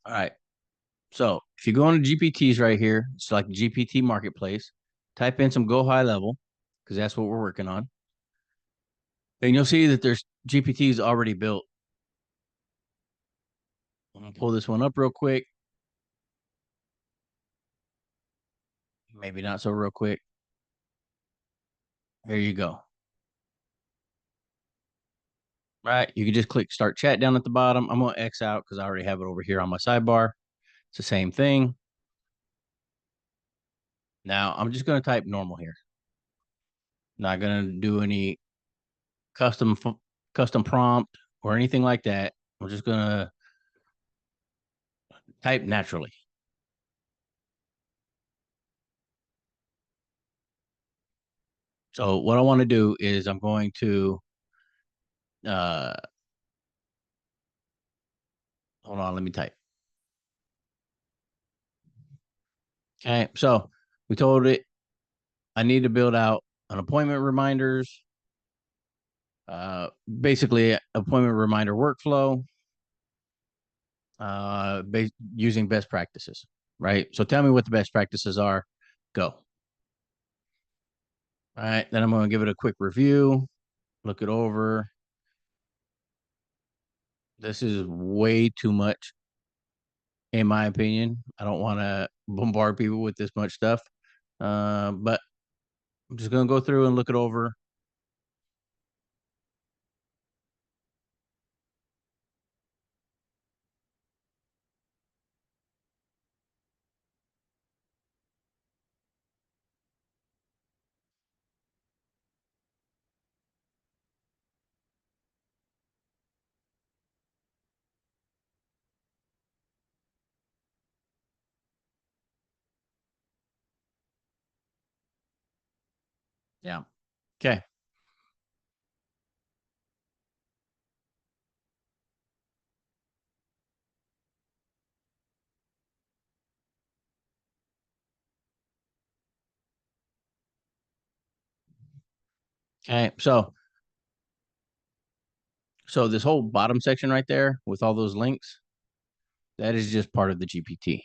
All right. So if you go on to GPTs right here, it's like GPT Marketplace, type in some Go High Level because that's what we're working on. And you'll see that there's GPTs already built. I'm going to pull this one up real quick. Maybe not so real quick. There you go. Right. You can just click start chat down at the bottom. I'm going to X out because I already have it over here on my sidebar. It's the same thing. Now I'm just going to type normal here. Not going to do any custom custom prompt or anything like that. I'm just going to type naturally. So what I want to do is I'm going to uh hold on, let me type. Okay, so we told it I need to build out an appointment reminders, basically appointment reminder workflow, using best practices, right? So tell me what the best practices are. Go. All right, then I'm going to give it a quick review, look it over. This is way too much, in my opinion. I don't want to bombard people with this much stuff, but I'm just going to go through and look it over. Yeah. Okay. Okay. So this whole bottom section right there with all those links, that is just part of the GPT.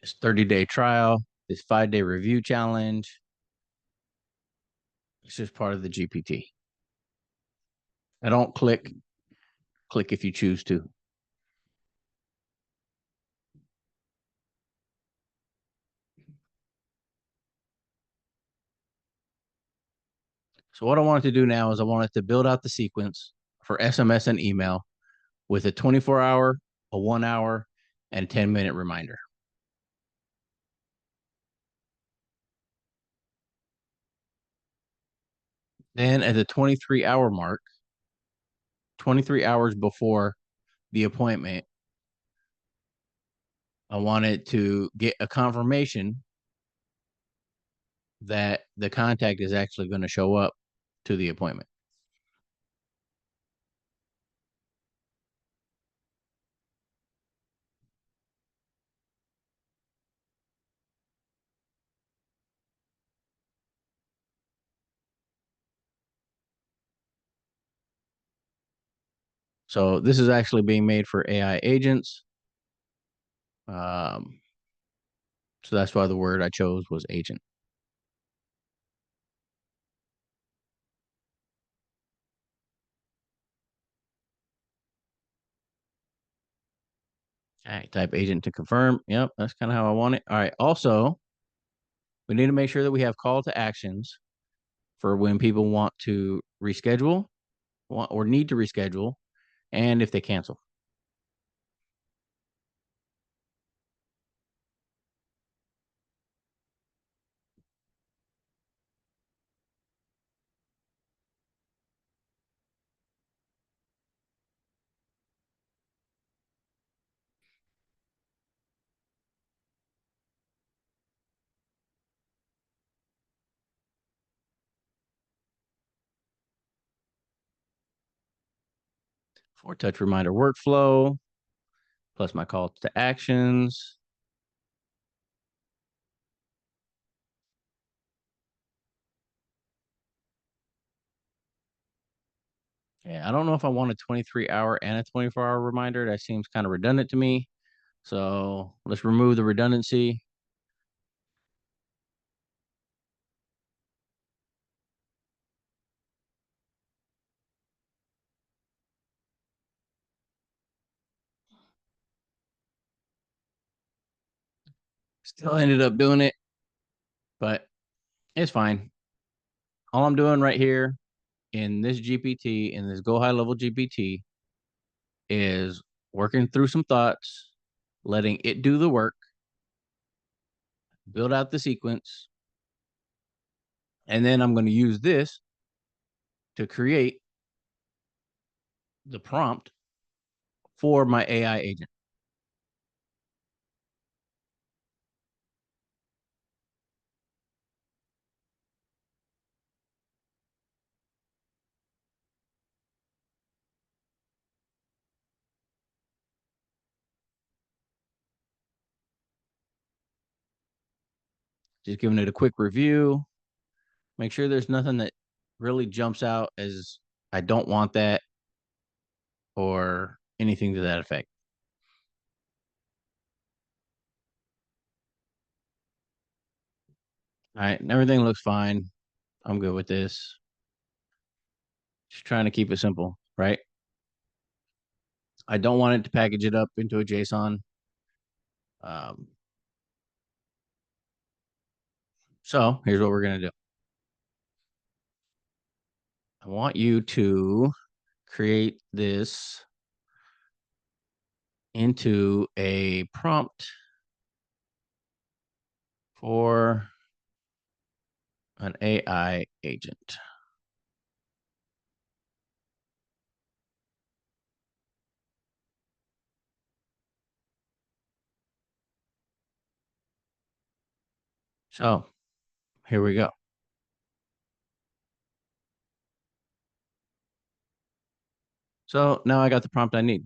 This 30-day trial, this 5-day review challenge. It's just part of the GPT. I don't click if you choose to. So what I wanted to do now is I wanted to build out the sequence for SMS and email with a 24-hour, a 1-hour, and 10-minute reminder. Then at the 23-hour mark, 23 hours before the appointment, I wanted to get a confirmation that the contact is actually going to show up to the appointment. So this is actually being made for AI agents. Um, so that's why the word I chose was agent. All right, type agent to confirm. Yep, that's kind of how I want it. All right. Also, we need to make sure that we have call to actions for when people want to reschedule or need to reschedule and if they cancel. For touch reminder workflow, plus my call to actions. Yeah, I don't know if I want a 23-hour and a 24-hour reminder. That seems kind of redundant to me. So let's remove the redundancy. Still ended up doing it, but it's fine. All I'm doing right here in this GPT, in this GoHighLevel GPT, is working through some thoughts, letting it do the work, build out the sequence, and then I'm going to use this to create the prompt for my AI agent. Just giving it a quick review. Make sure there's nothing that really jumps out as I don't want that or anything to that effect. All right, everything looks fine. I'm good with this. Just trying to keep it simple, right? I don't want it to package it up into a JSON. Um, so here's what we're going to do. I want you to create this into a prompt for an AI agent. So here we go. So now I got the prompt I need.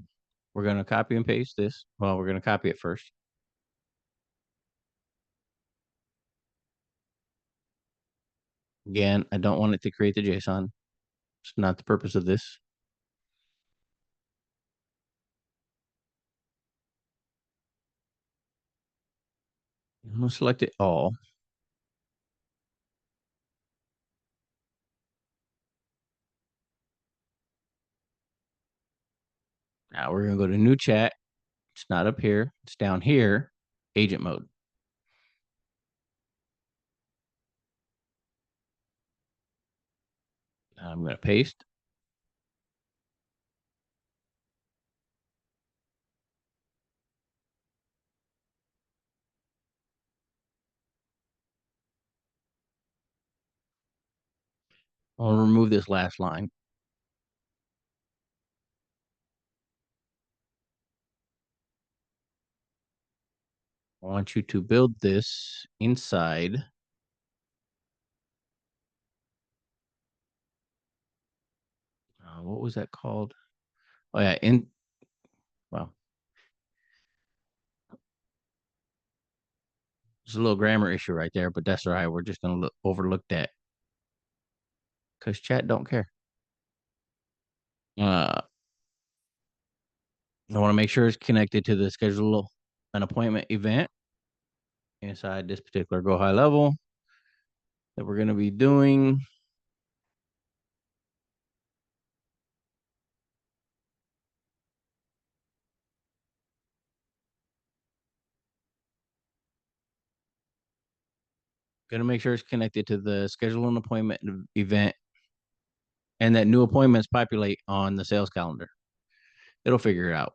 We're going to copy and paste this. Well, we're going to copy it first. Again, I don't want it to create the JSON. It's not the purpose of this. I'm going to select it all. Now we're going to go to new chat. It's not up here. It's down here, agent mode. I'm going to paste. I'll remove this last line. I want you to build this inside. What was that called? Oh yeah, well, there's a little grammar issue right there, but that's all right. We're just gonna overlook that because chat don't care. Uh, I want to make sure it's connected to the schedule an appointment event inside this particular GoHighLevel that we're going to be doing. Going to make sure it's connected to the schedule an appointment event and that new appointments populate on the sales calendar. It'll figure it out.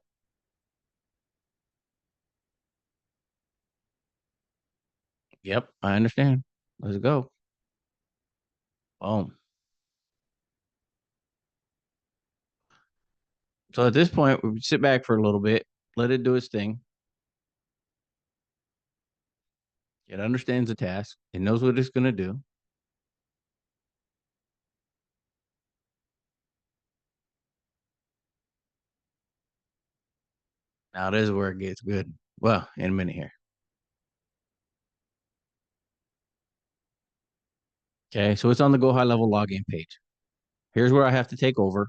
Yep, I understand. Let's go. Boom. So at this point, we sit back for a little bit, let it do its thing. It understands the task. It knows what it's going to do. Now this is where it gets good. Well, in a minute here. Okay, so it's on the GoHighLevel login page. Here's where I have to take over.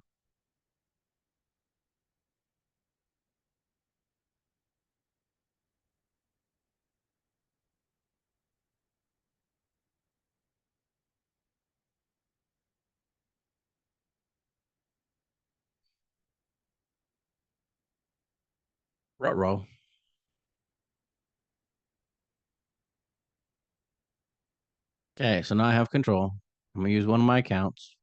Row. Okay, so now I have control. I'm gonna use one of my accounts.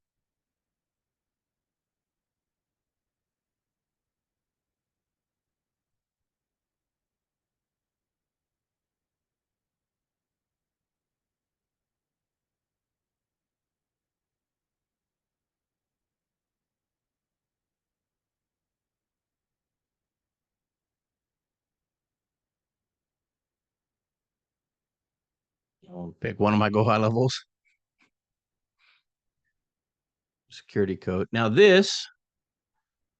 I'll pick one of my Go High levels. Security code. Now this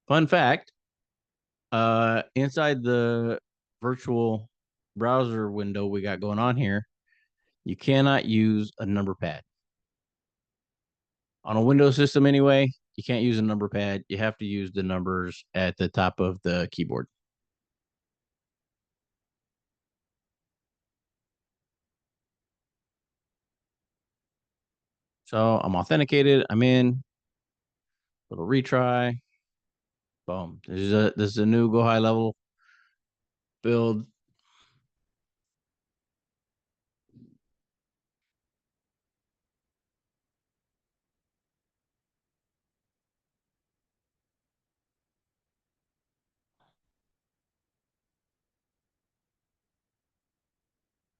fun fact, inside the virtual browser window we got going on here, you cannot use a number pad. On a Windows system anyway, you can't use a number pad. You have to use the numbers at the top of the keyboard. So I'm authenticated. I'm in. Little retry. Boom. This is a new Go High level build.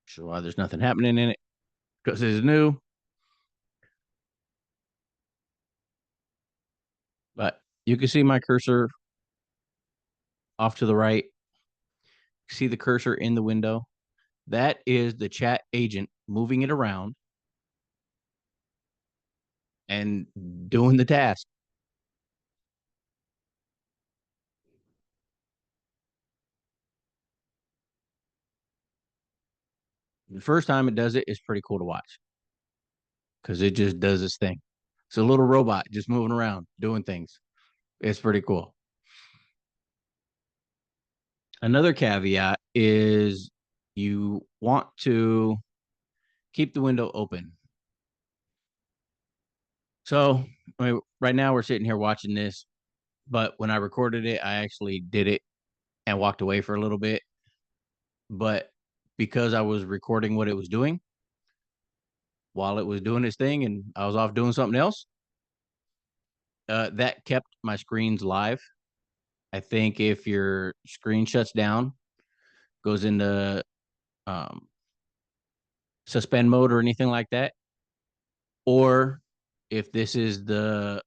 So why there's nothing happening in it because it's new. But you can see my cursor off to the right. See the cursor in the window. That is the chat agent moving it around and doing the task. The first time it does it is pretty cool to watch because it just does its thing. It's a little robot just moving around doing things. It's pretty cool. Another caveat is you want to keep the window open. So, I mean, right now we're sitting here watching this, but when I recorded it, I actually did it and walked away for a little bit. But because I was recording what it was doing while it was doing its thing and I was off doing something else, that kept my screens live. I think if your screen shuts down, goes into um, suspend mode or anything like that, or if this is the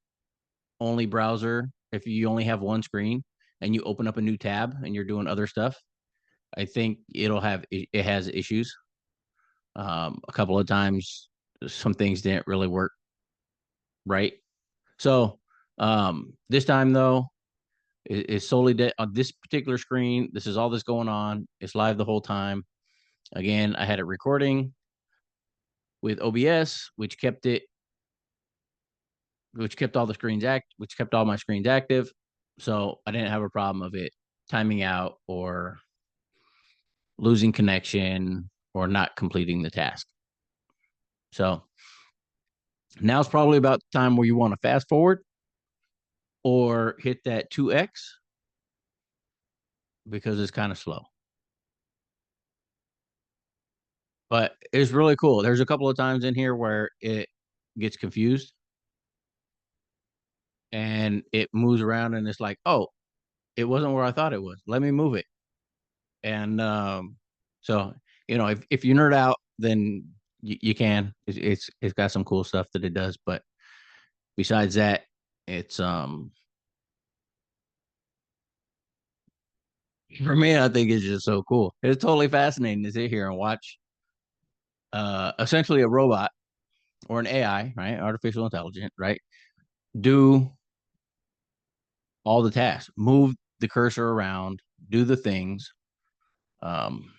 only browser, if you only have one screen and you open up a new tab and you're doing other stuff, I think it has issues. A couple of times, some things didn't really work right. So this time though, it's solely on this particular screen. This is all that's going on. It's live the whole time. Again, I had it recording with OBS, which kept all the which kept all my screens active. So I didn't have a problem of it timing out or losing connection or not completing the task. So now it's probably about the time where you want to fast forward or hit that 2x because it's kind of slow. But it's really cool. There's a couple of times in here where it gets confused and it moves around and it's like, oh, it wasn't where I thought it was. Let me move it. And so if you nerd out, then you can. It's got some cool stuff that it does, but besides that, it's for me, I think it's just so cool. It's totally fascinating to sit here and watch essentially a robot or an AI, right? Artificial intelligence, right? Do all the tasks, move the cursor around, do the things. Um,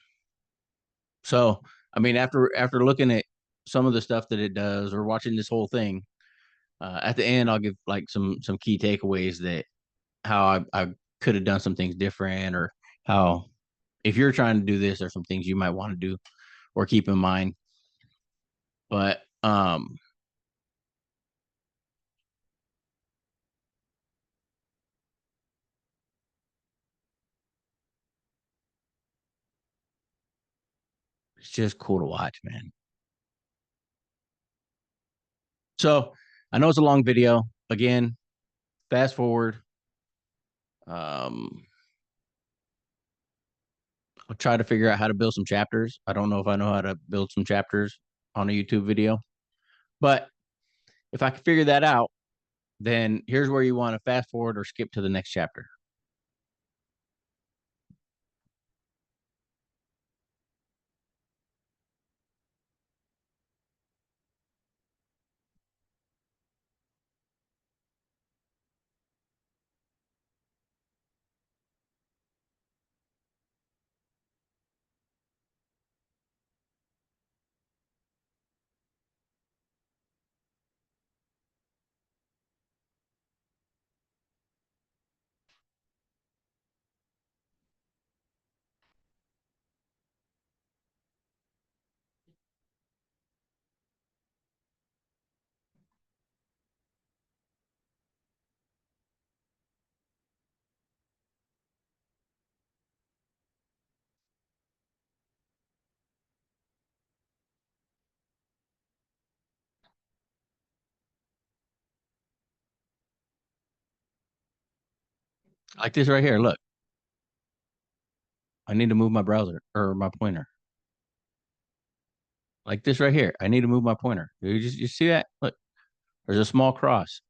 so I mean, after looking at some of the stuff that it does or watching this whole thing, at the end I'll give like some key takeaways that how I could have done some things different or how if you're trying to do this, there's some things you might want to do or keep in mind. But It's just cool to watch, man. So I know it's a long video. Again, fast forward. Um, I'll try to figure out how to build some chapters. I don't know if I know how to build some chapters on a YouTube video, but if I can figure that out, then here's where you want to fast forward or skip to the next chapter. Like this right here. Look, I need to move my browser or my pointer. Like this right here. I need to move my pointer. You see that? Look, there's a small cross.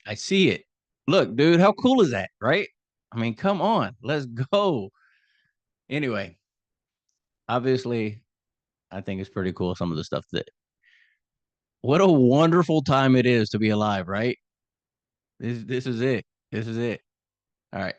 I see it. Look, dude, how cool is that? Right? I mean, come on. Let's go. Anyway, obviously, I think it's pretty cool. Some of the stuff that, what a wonderful time it is to be alive, right? This is it. This is it. All right.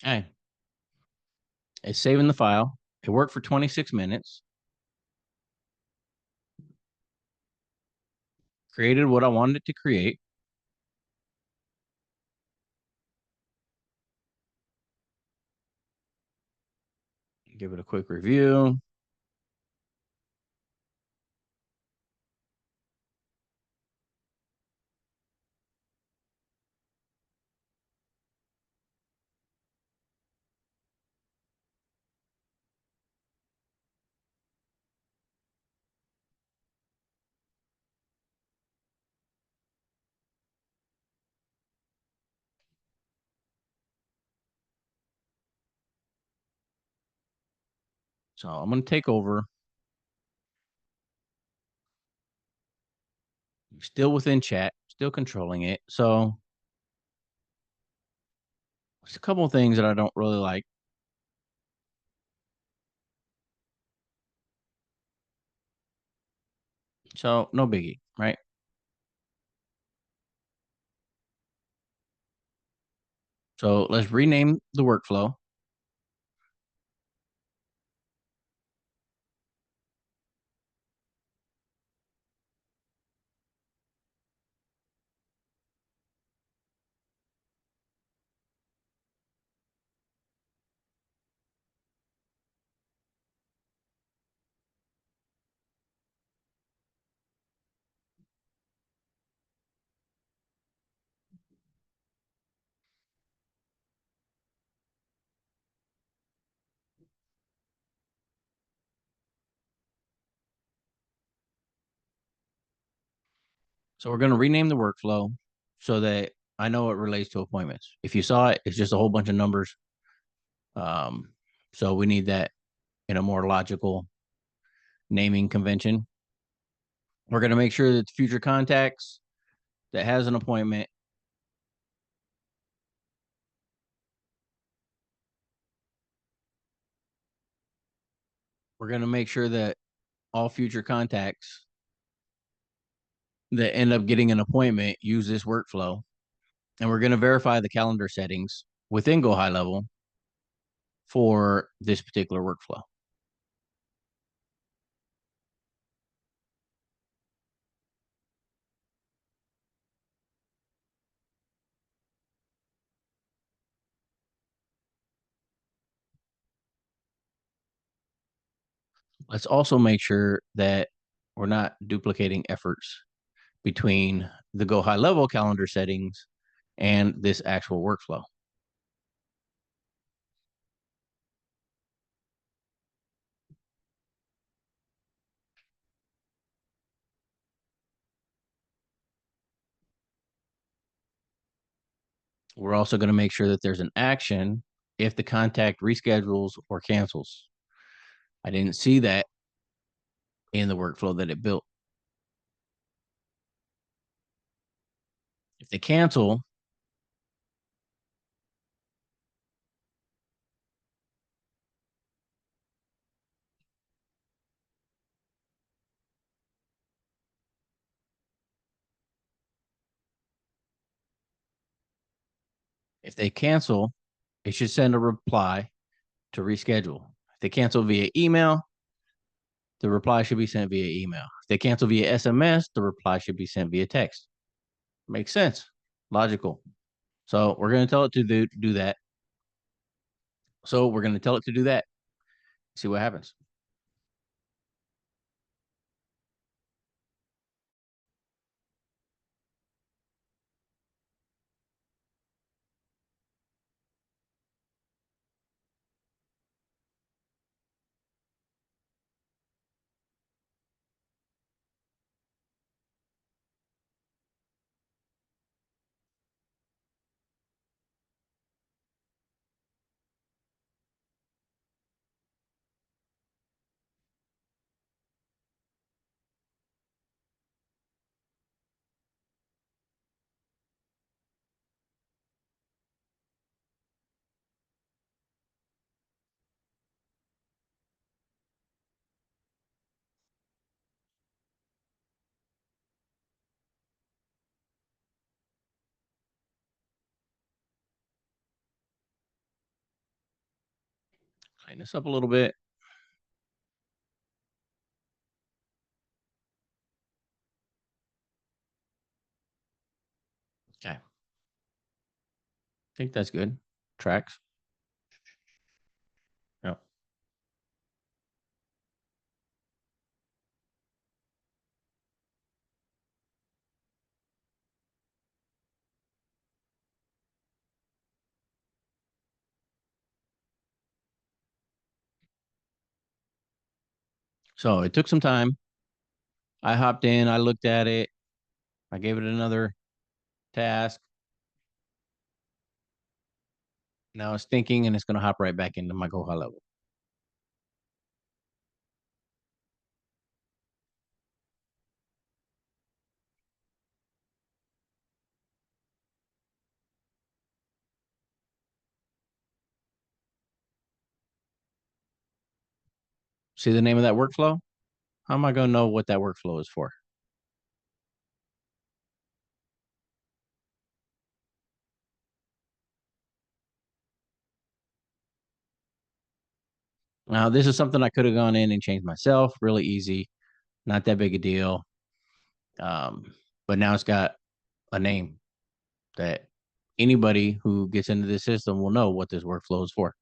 Okay. It's saving the file. It worked for 26 minutes. Created what I wanted it to create. Give it a quick review. So I'm going to take over. Still within chat, still controlling it. So there's a couple of things that I don't really like. So no biggie, right? So let's rename the workflow. So we're going to rename the workflow so that I know it relates to appointments. If you saw it, it's just a whole bunch of numbers. Um, so we need that in a more logical naming convention. We're going to make sure that the future contacts that has an appointment, we're going to make sure that all future contacts that end up getting an appointment use this workflow. And we're going to verify the calendar settings within GoHighLevel for this particular workflow. Let's also make sure that we're not duplicating efforts between the GoHighLevel calendar settings and this actual workflow. We're also going to make sure that there's an action if the contact reschedules or cancels. I didn't see that in the workflow that it built. If they cancel, if they cancel, it should send a reply to reschedule. If they cancel via email, the reply should be sent via email. If they cancel via SMS, the reply should be sent via text. Makes sense. Logical. So we're going to tell it to do that. So we're going to tell it to do that. See what happens. Tighten this up a little bit. Okay. I think that's good. Tracks. Yep. So it took some time. I hopped in, I looked at it, I gave it another task. Now it's thinking and it's going to hop right back into my GoHighLevel. See the name of that workflow? How am I going to know what that workflow is for? Now, this is something I could have gone in and changed myself. Really easy. Not that big a deal. But now it's got a name that anybody who gets into this system will know what this workflow is for.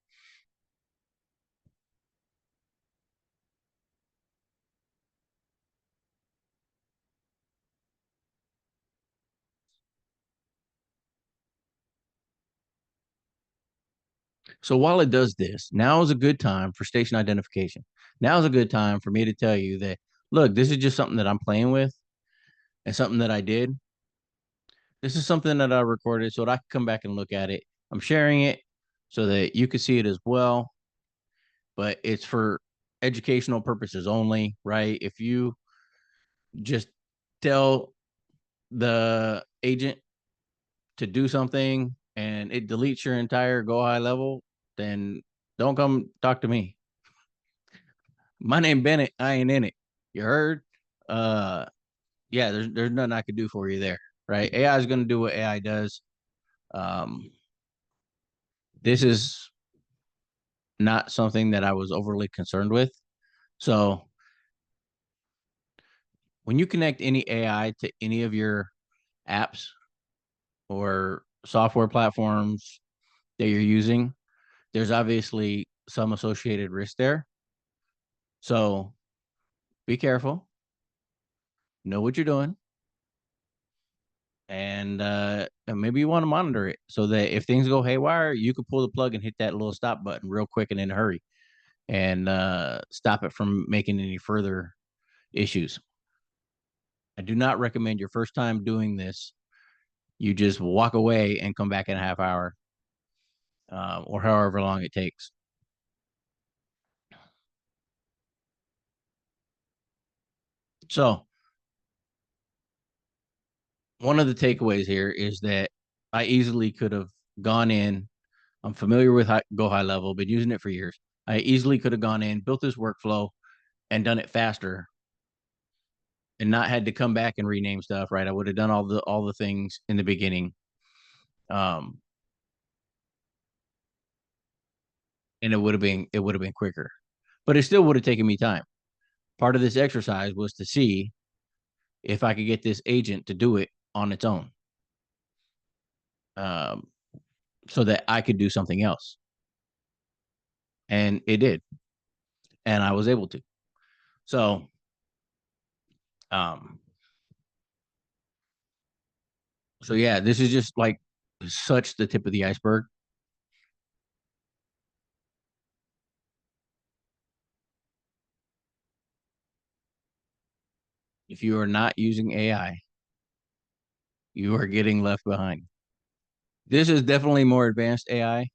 So while it does this, now is a good time for station identification. Now is a good time for me to tell you that, look, this is just something that I'm playing with and something that I did. This is something that I recorded so that I can come back and look at it. I'm sharing it so that you can see it as well, but it's for educational purposes only, right? If you just tell the agent to do something and it deletes your entire GoHighLevel, then don't come talk to me. My name Bennett. I ain't in it. You heard? Uh, yeah. There's nothing I could do for you there, right? AI is going to do what AI does. Um, this is not something that I was overly concerned with. So when you connect any AI to any of your apps or software platforms that you're using, there's obviously some associated risk there. So be careful, know what you're doing, and maybe you want to monitor it so that if things go haywire, you can pull the plug and hit that little stop button real quick and in a hurry and stop it from making any further issues. I do not recommend your first time doing this. You just walk away and come back in a half hour or however long it takes. So, one of the takeaways here is that I easily could have gone in. I'm familiar with GoHighLevel, been using it for years. I easily could have gone in, built this workflow, and done it faster, and not had to come back and rename stuff. Right, I would have done all the things in the beginning, um, and it would have been quicker, but it still would have taken me time. Part of this exercise was to see if I could get this agent to do it on its own, um, so that I could do something else, and it did, and I was able to. So, um, so yeah, this is just like such the tip of the iceberg. If you are not using AI, you are getting left behind. This is definitely more advanced AI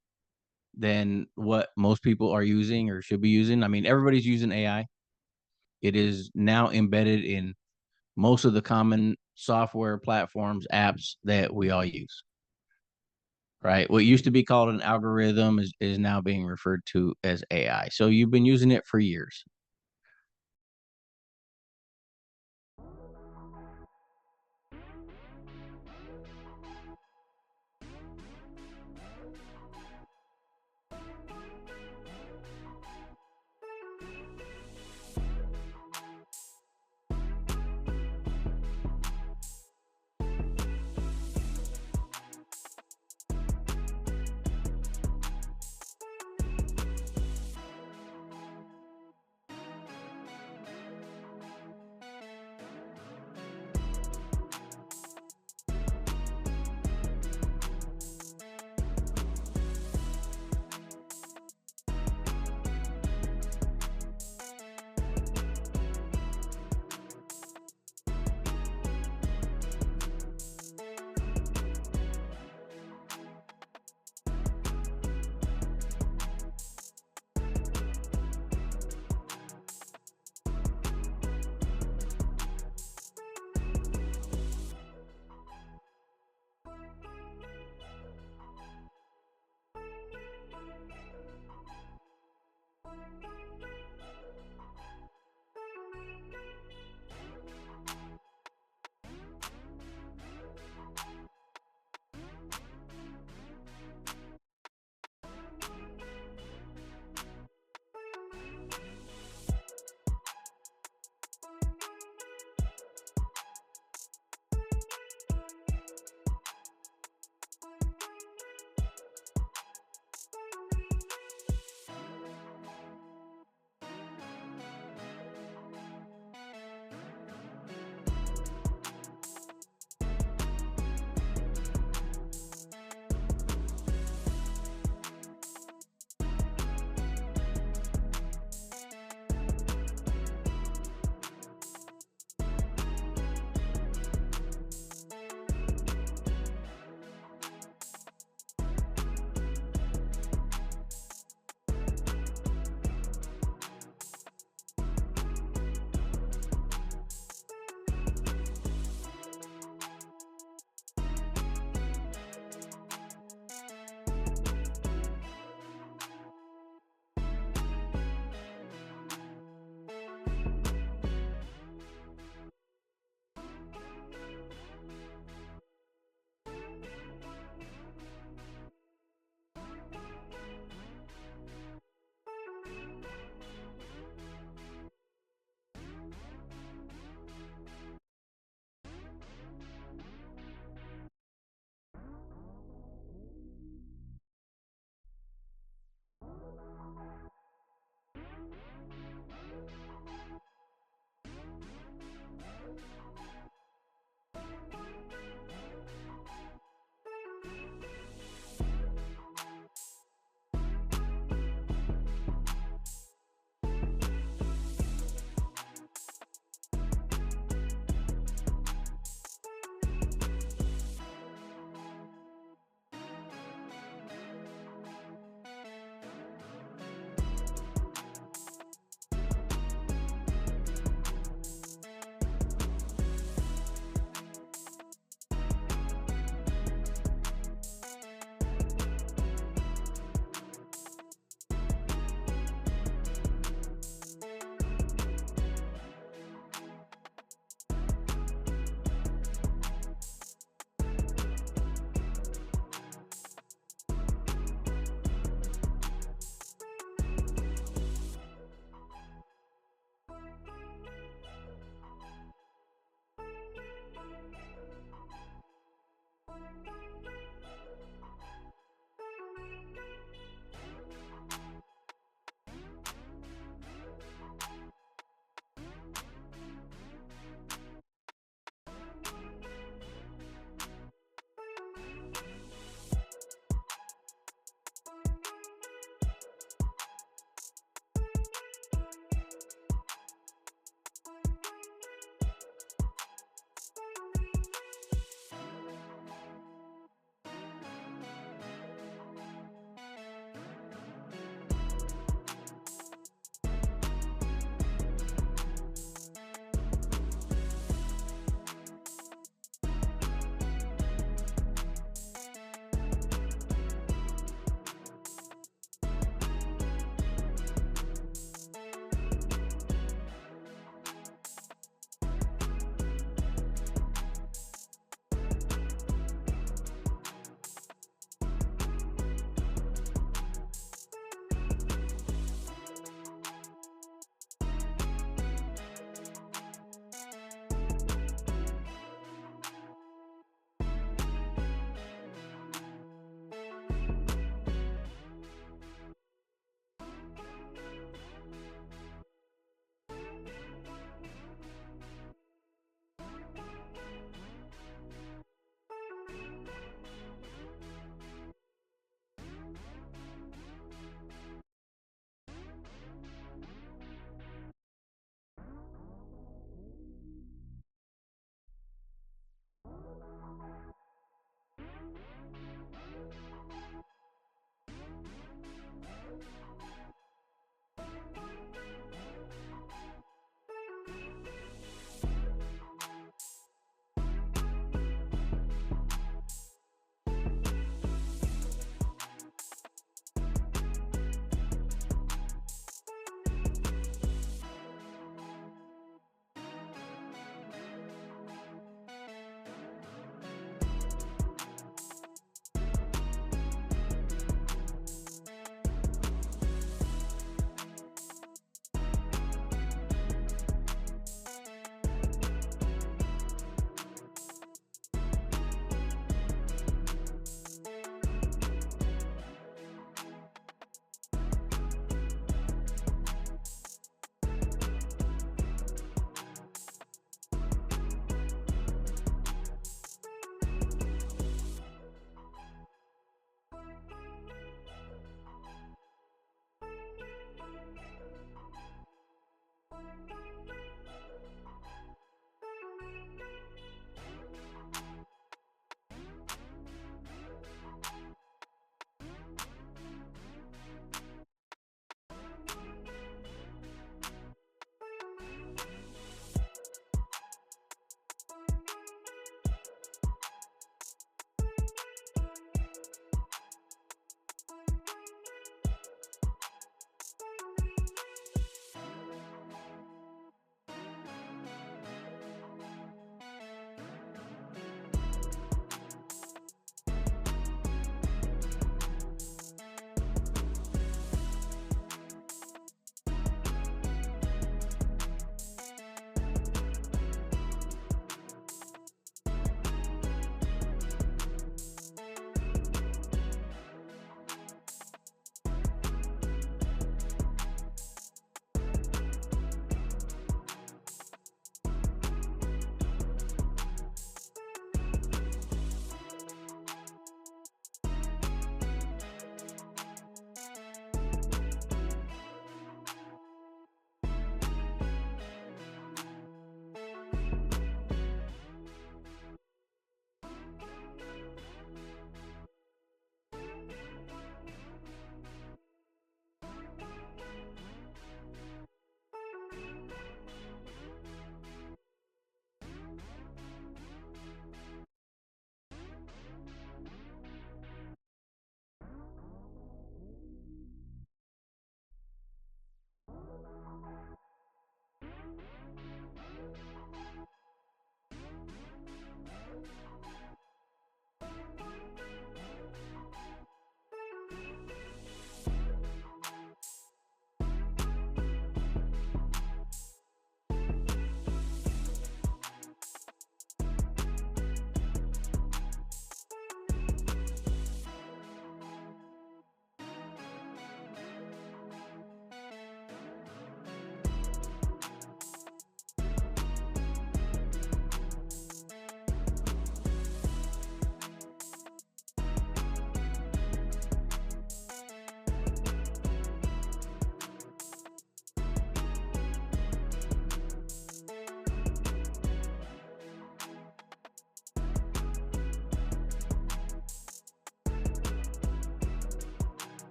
than what most people are using or should be using. I mean, everybody's using AI. It is now embedded in most of the common software platforms, apps that we all use. Right. What used to be called an algorithm is now being referred to as AI. So you've been using it for years.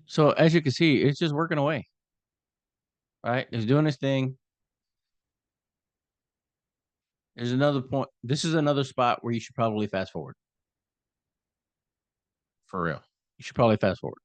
So as you can see, it's just working away, right? It's doing its thing. There's another point. This is another spot where you should probably fast forward. For real. You should probably fast forward.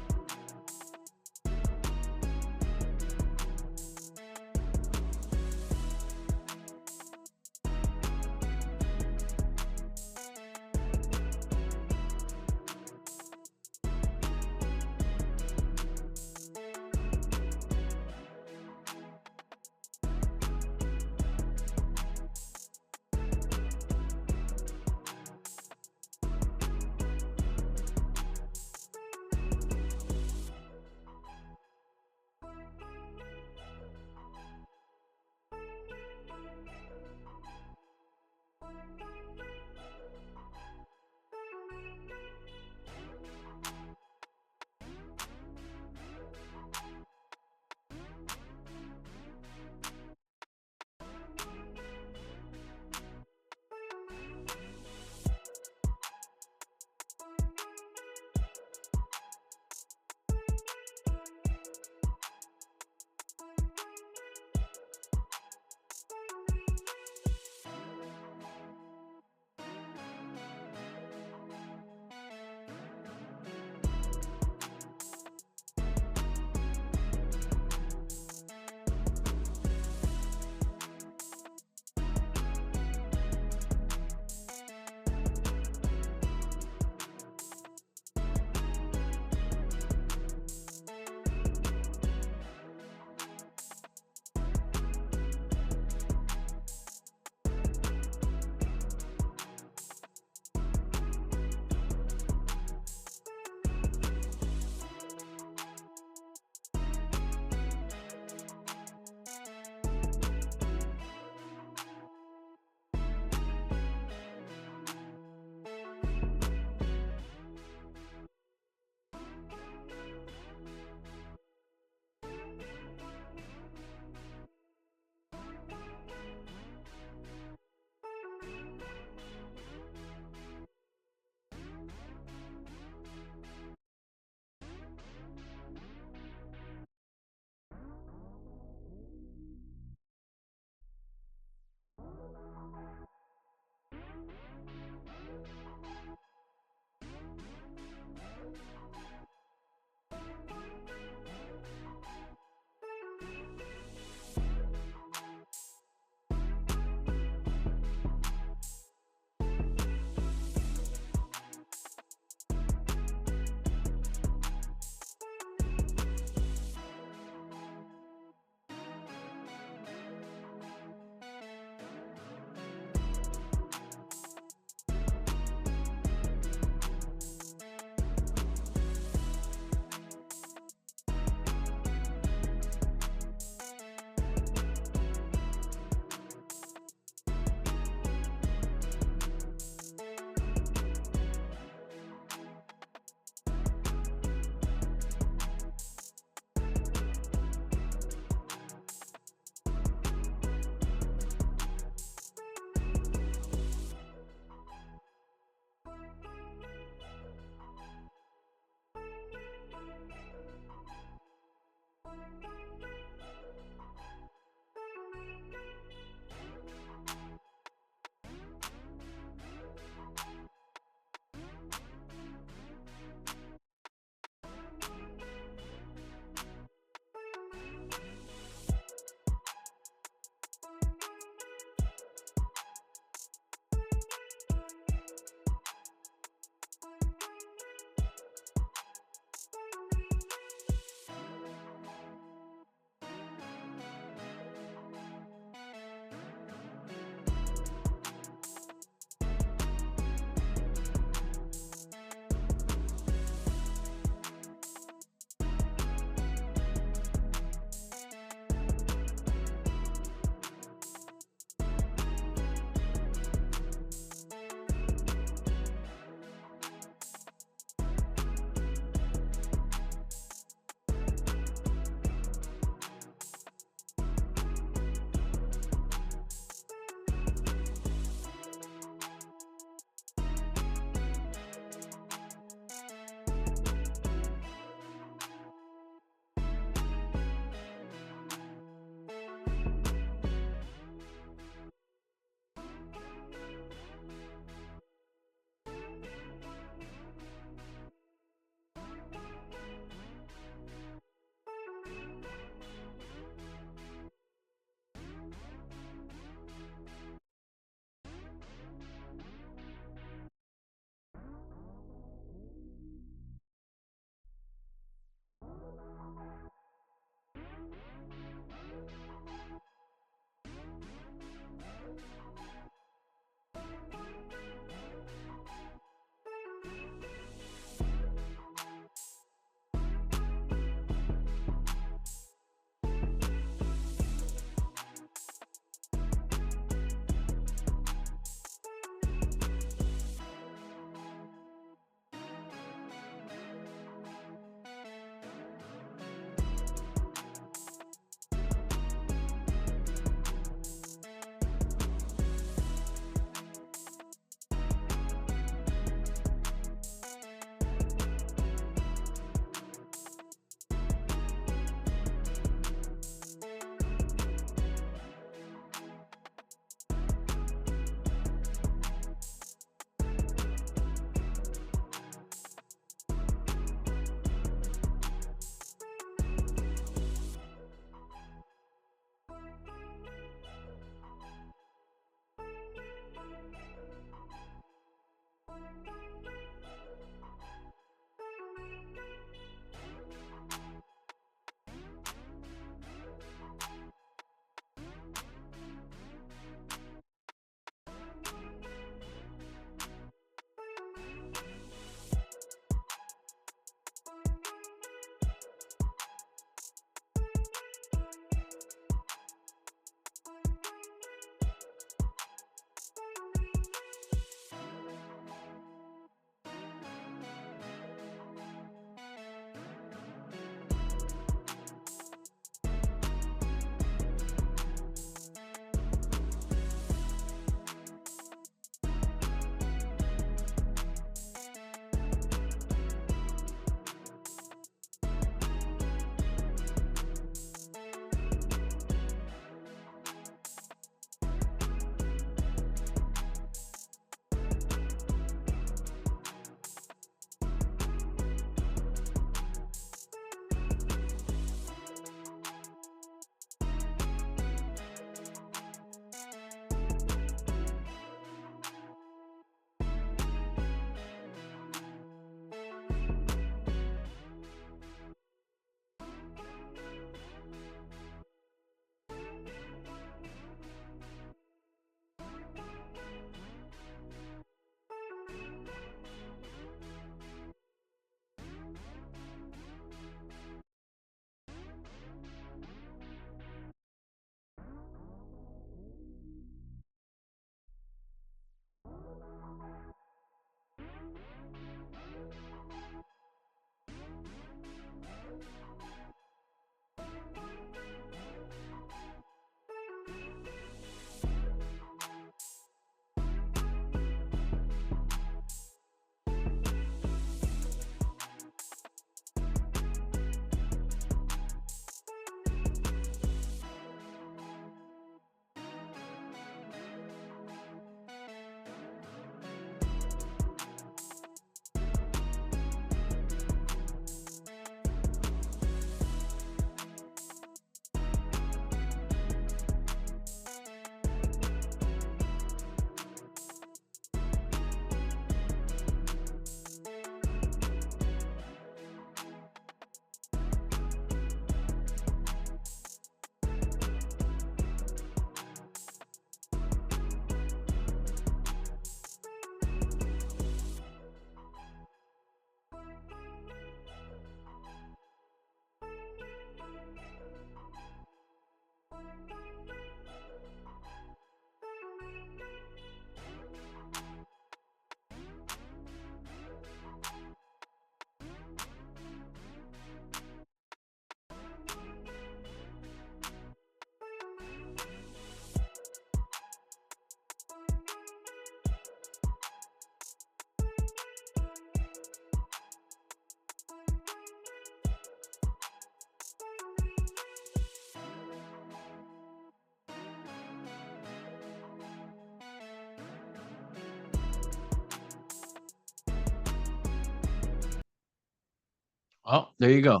Oh, there you go.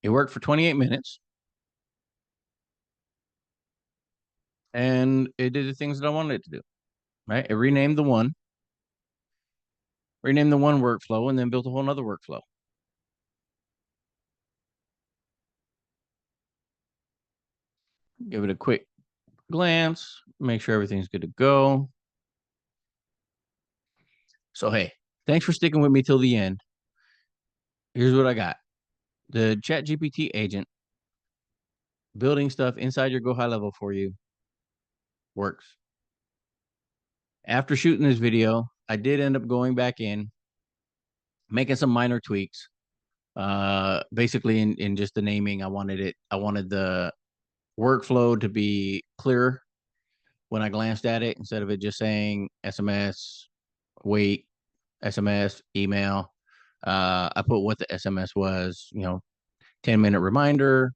It worked for 28 minutes and it did the things that I wanted it to do, right? It renamed the one workflow, and then built a whole nother workflow. Give it a quick glance, make sure everything's good to go. So, hey, thanks for sticking with me till the end. Here's what I got. The ChatGPT agent building stuff inside your GoHighLevel for you works. After shooting this video, I did end up going back in, making some minor tweaks. Basically in just the naming, I wanted the workflow to be clearer when I glanced at it, instead of it just saying SMS, wait, SMS, email. I put what the SMS was, 10-minute reminder,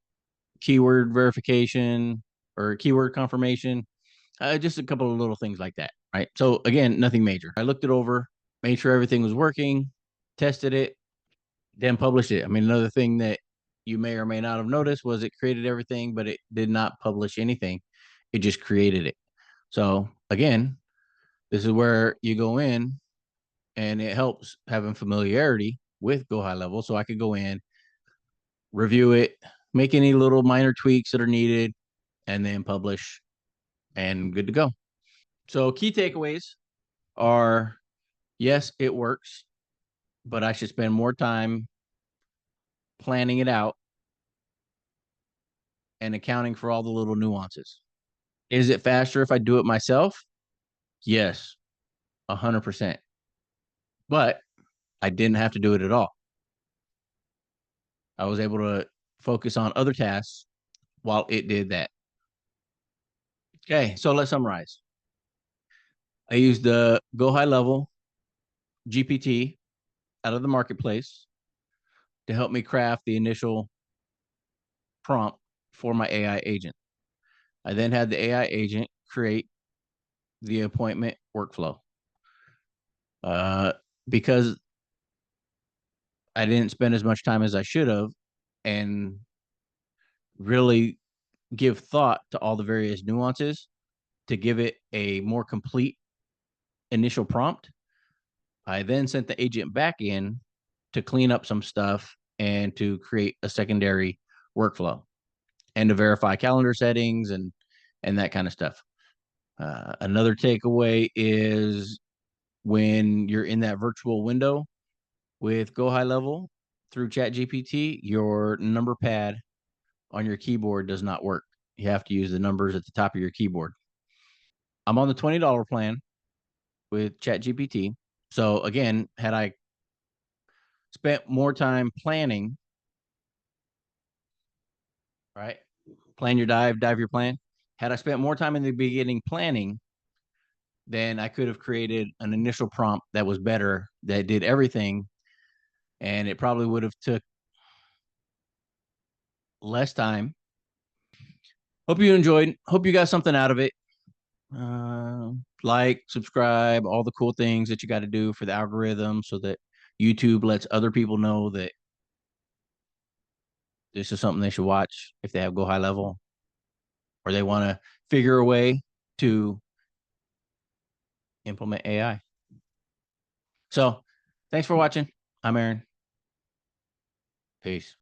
keyword verification or keyword confirmation, just a couple of little things like that. Right. So again, nothing major. I looked it over, made sure everything was working, tested it, then published it. I mean, another thing that you may or may not have noticed was it created everything, but it did not publish anything. It just created it. So again, this is where you go in, and it helps having familiarity with GoHighLevel. So I could go in, review it, make any little minor tweaks that are needed, and then publish, and good to go. So key takeaways are, yes, it works, but I should spend more time planning it out and accounting for all the little nuances. Is it faster if I do it myself? Yes, 100%. But I didn't have to do it at all. I was able to focus on other tasks while it did that. Okay, so let's summarize. I used the GoHighLevel GPT out of the marketplace to help me craft the initial prompt for my AI agent. I then had the AI agent create the appointment workflow. Because I didn't spend as much time as I should have and really give thought to all the various nuances to give it a more complete initial prompt, I then sent the agent back in to clean up some stuff and to create a secondary workflow and to verify calendar settings and that kind of stuff. Another takeaway is when you're in that virtual window with GoHighLevel through ChatGPT, your number pad on your keyboard does not work. You have to use the numbers at the top of your keyboard. I'm on the $20 plan with ChatGPT. So again, had I spent more time planning, right? Plan your dive your plan. Had I spent more time in the beginning planning, then I could have created an initial prompt that was better, that did everything, and it probably would have took less time. Hope you enjoyed. Hope you got something out of it. Like, subscribe, all the cool things that you got to do for the algorithm so that YouTube lets other people know that this is something they should watch if they have GoHighLevel or they want to figure a way to implement AI. So thanks for watching. I'm Aaron. Peace.